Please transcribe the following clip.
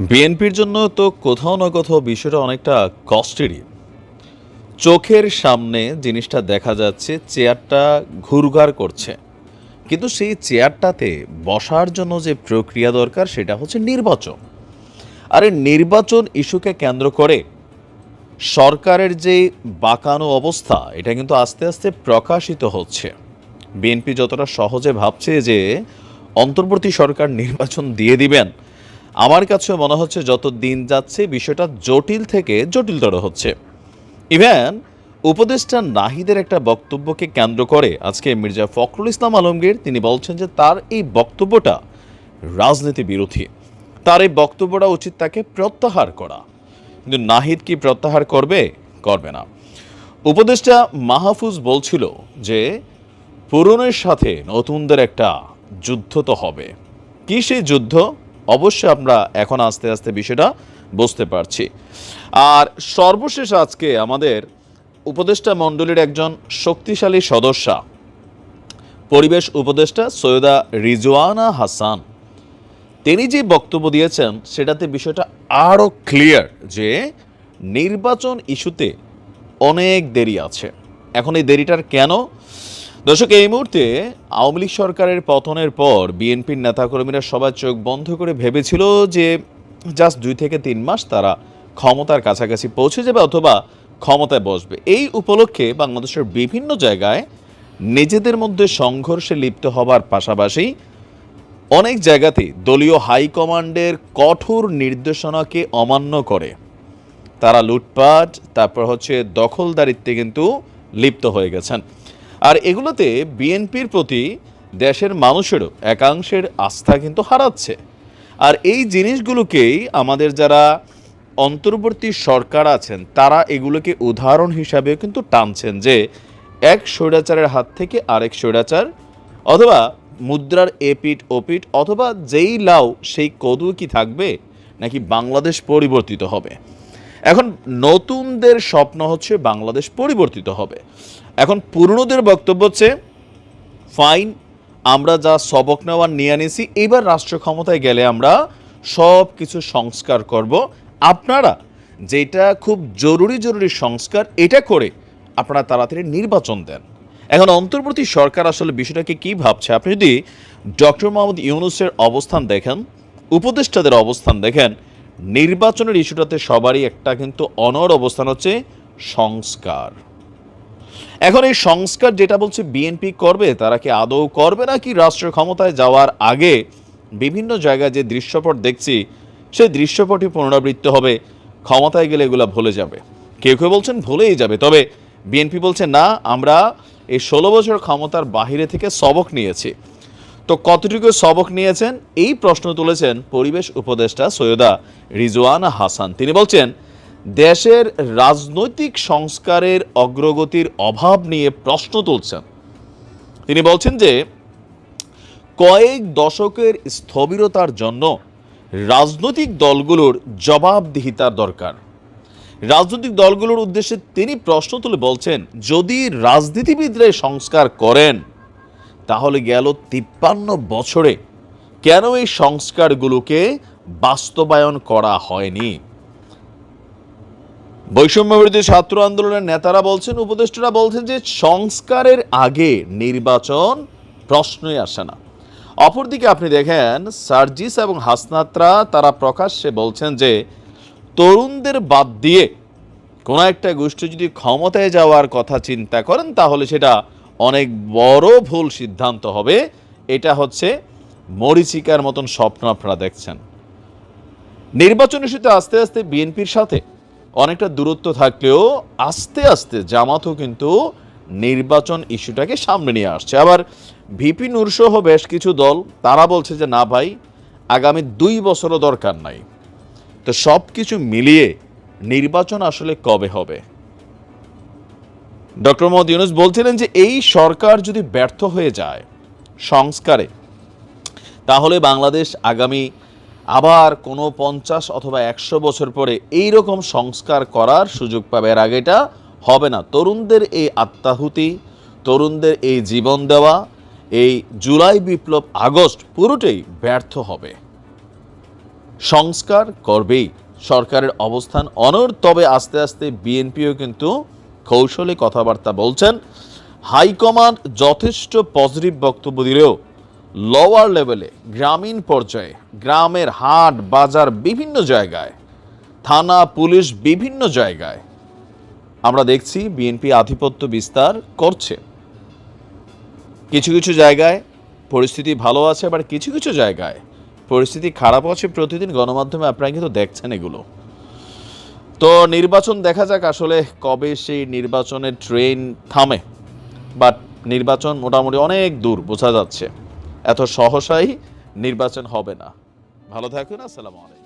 বিএনপির জন্য তো কোথাও না কোথাও বিষয়টা অনেকটা কষ্টেরই। চোখের সামনে জিনিসটা দেখা যাচ্ছে, চেয়ারটা ঘুরঘার করছে, কিন্তু সেই চেয়ারটাতে বসার জন্য যে প্রক্রিয়া দরকার সেটা হচ্ছে নির্বাচন। আর এই নির্বাচন ইস্যুকে কেন্দ্র করে সরকারের যে বাঁকানো অবস্থা, এটা কিন্তু আস্তে আস্তে প্রকাশিত হচ্ছে। বিএনপি যতটা সহজে ভাবছে যে অন্তর্বর্তী সরকার নির্বাচন দিয়ে দিবেন, আমার কাছে মনে হচ্ছে যত দিন যাচ্ছে বিষয়টা জটিল থেকে জটিলতর হচ্ছে। ইভেন উপদেষ্টা নাহিদের একটা বক্তব্যকে কেন্দ্র করে আজকে মির্জা ফখরুল ইসলাম আলমগীর তিনি বলছেন যে তার এই বক্তব্যটা রাজনীতি বিরোধী, তার এই বক্তব্যটা উচিত তাকে প্রত্যাহার করা। কিন্তু নাহিদ কি প্রত্যাহার করবে? করবে না। উপদেষ্টা মাহফুজ বলছিল যে পুরনোর সাথে নতুনদের একটা যুদ্ধ তো হবে। কি সেই যুদ্ধ? অবশ্যই আমরা এখন আস্তে আস্তে বিষয়টা বুঝতে পারছি। আর সর্বশেষ আজকে আমাদের উপদেষ্টা মণ্ডলীর একজন শক্তিশালী সদস্যা, পরিবেশ উপদেষ্টা সৈয়দা রিজওয়ানা হাসান, তিনি যে বক্তব্য দিয়েছেন সেটাতে বিষয়টা আরও ক্লিয়ার যে নির্বাচন ইস্যুতে অনেক দেরি আছে। এখন এই দেরিটার কেন? দর্শক, এই মুহূর্তে আওয়ামী লীগ সরকারের পতনের পর বিএনপির নেতাকর্মীরা সবাই চোখ বন্ধ করে ভেবেছিল যে জাস্ট 2 থেকে 3 মাস তারা ক্ষমতার কাছাকাছি পৌঁছে যাবে অথবা ক্ষমতায় বসবে। এই উপলক্ষে বাংলাদেশের বিভিন্ন জায়গায় নিজেদের মধ্যে সংঘর্ষে লিপ্ত হবার পাশাপাশি অনেক জায়গাতেই দলীয় হাইকমান্ডের কঠোর নির্দেশনাকে অমান্য করে তারা লুটপাট, তারপর হচ্ছে দখলদারিত্বে কিন্তু লিপ্ত হয়ে গেছেন। আর এগুলোতে বিএনপির প্রতি দেশের মানুষেরও একাংশের আস্থা কিন্তু হারাচ্ছে। আর এই জিনিসগুলোকেই আমাদের যারা অন্তর্বর্তী সরকার আছেন তারা এগুলোকে উদাহরণ হিসাবে কিন্তু টানছেন যে এক স্বৈরাচারের হাত থেকে আরেক স্বৈরাচার, অথবা মুদ্রার এপিট ওপিট, অথবা যেই লাউ সেই কদু কি থাকবে, নাকি বাংলাদেশ পরিবর্তিত হবে। এখন নতুনদের স্বপ্ন হচ্ছে বাংলাদেশ পরিবর্তিত হবে। এখন পুরনোদের বক্তব্য হচ্ছে ফাইন, আমরা যা সবক নেওয়ার নিয়ে আনিছি, এবার রাষ্ট্র ক্ষমতায় গেলে আমরা সব কিছু সংস্কার করব, আপনারা যেটা খুব জরুরি জরুরি সংস্কার এটা করে আপনারা তাড়াতাড়ি নির্বাচন দেন। এখন অন্তর্বর্তী সরকার আসলে বিষয়টাকে কী ভাবছে? আপনি যদি ডক্টর মোহাম্মদ ইউনূসের অবস্থান দেখেন, উপদেষ্টাদের অবস্থান দেখেন, নির্বাচনের ইস্যুটাতে সবারই একটা কিন্তু অনড় অবস্থান হচ্ছে সংস্কার। এখন এই সংস্কার যেটা বলছে বিএনপি করবে, তারা কি আদৌ করবে নাকি রাষ্ট্র ক্ষমতায় যাওয়ার আগে বিভিন্ন জায়গায় যে দৃশ্যপট দেখছি সেই দৃশ্যপটই পুনরাবৃত্তি হবে, ক্ষমতায় গেলে এগুলো ভুলে যাবে? কেউ কেউ বলছেন ভুলেই যাবে, তবে বিএনপি বলছে না, আমরা এই 16 বছর ক্ষমতার বাহিরে থেকে সবক নিয়েছি। তো কতটুকু সবক নিয়েছেন এই প্রশ্ন তুলেছেন পরিবেশ উপদেষ্টা সৈয়দা রিজওয়ানা হাসান। তিনি বলছেন দেশের রাজনৈতিক সংস্কারের অগ্রগতির অভাব নিয়ে প্রশ্ন তুলছেন। তিনি বলছেন যে কয়েক দশকের স্থবিরতার জন্য রাজনৈতিক দলগুলোর জবাবদিহিতার দরকার। রাজনৈতিক দলগুলোর উদ্দেশ্যে তিনি প্রশ্ন তুলে বলছেন যদি রাজনীতিবিদরা সংস্কার করেন তাহলে গেল 53 বছরে কেন এই সংস্কারগুলোকে বাস্তবায়ন করা হয়নি? বৈষম্যবিরোধী ছাত্র আন্দোলনের নেতারা বলছেন, উপদেষ্টারা বলছেন যে সংস্কারের আগে নির্বাচন প্রশ্নই আসে না। অপরদিকে আপনি দেখেন সার্জিস এবং হাসনাতরা তারা প্রকাশ্যে বলছেন যে তরুণদের বাদ দিয়ে কোনো একটা গোষ্ঠী যদি ক্ষমতায় যাওয়ার কথা চিন্তা করেন তাহলে সেটা অনেক বড় ভুল সিদ্ধান্ত হবে। এটা হচ্ছে মরীচিকার মতন স্বপ্ন আপনারা দেখছেন। নির্বাচন ইস্যুতে আস্তে আস্তে বিএনপির সাথে অনেকটা দূরত্ব থাকলেও আস্তে আস্তে জামাতও কিন্তু নির্বাচন ইস্যুটাকে সামনে নিয়ে আসছে। আবার ভিপি নূরসহ বেশ কিছু দল তারা বলছে যে না ভাই, আগামী 2 বছরও দরকার নাই। তো সব কিছু মিলিয়ে নির্বাচন আসলে কবে হবে? ডক্টর মোহাম্মদ ইউনূস বলছিলেন যে এই সরকার যদি ব্যর্থ হয়ে যায় সংস্কারে, তাহলে বাংলাদেশ আগামী আবার কোনো 50 অথবা 100 বছর পরে এই রকম সংস্কার করার সুযোগ পাবে। এর আগে এটা হবে না। তরুণদের এই আত্মাহুতি, তরুণদের এই জীবন দেওয়া, এই জুলাই বিপ্লব, আগস্ট পুরোটাই ব্যর্থ হবে। সংস্কার করবেই। সরকারের অবস্থান অনড়, তবে আস্তে আস্তে বিএনপিও কিন্তু কৌশলে কথাবার্তা বলছেন। হাইকমান্ড যথেষ্ট পজিটিভ বক্তব্য দিলেও লোয়ার লেভেলে, গ্রামীণ পর্যায়ে, গ্রামের হাট বাজার বিভিন্ন জায়গায়, থানা পুলিশ বিভিন্ন জায়গায় আমরা দেখছি বিএনপি আধিপত্য বিস্তার করছে। কিছু কিছু জায়গায় পরিস্থিতি ভালো আছে, আবার কিছু কিছু জায়গায় পরিস্থিতি খারাপ আছে। প্রতিদিন গণমাধ্যমে আপনারা কিন্তু দেখছেন এগুলো। তো নির্বাচন দেখা যাক আসলে কবে সেই নির্বাচনের ট্রেন থামে, বাট নির্বাচন মোটামুটি অনেক দূর বোঝা যাচ্ছে। এত সহসাই নির্বাচন হবে না। ভালো থাকুন, আসসালামু আলাইকুম।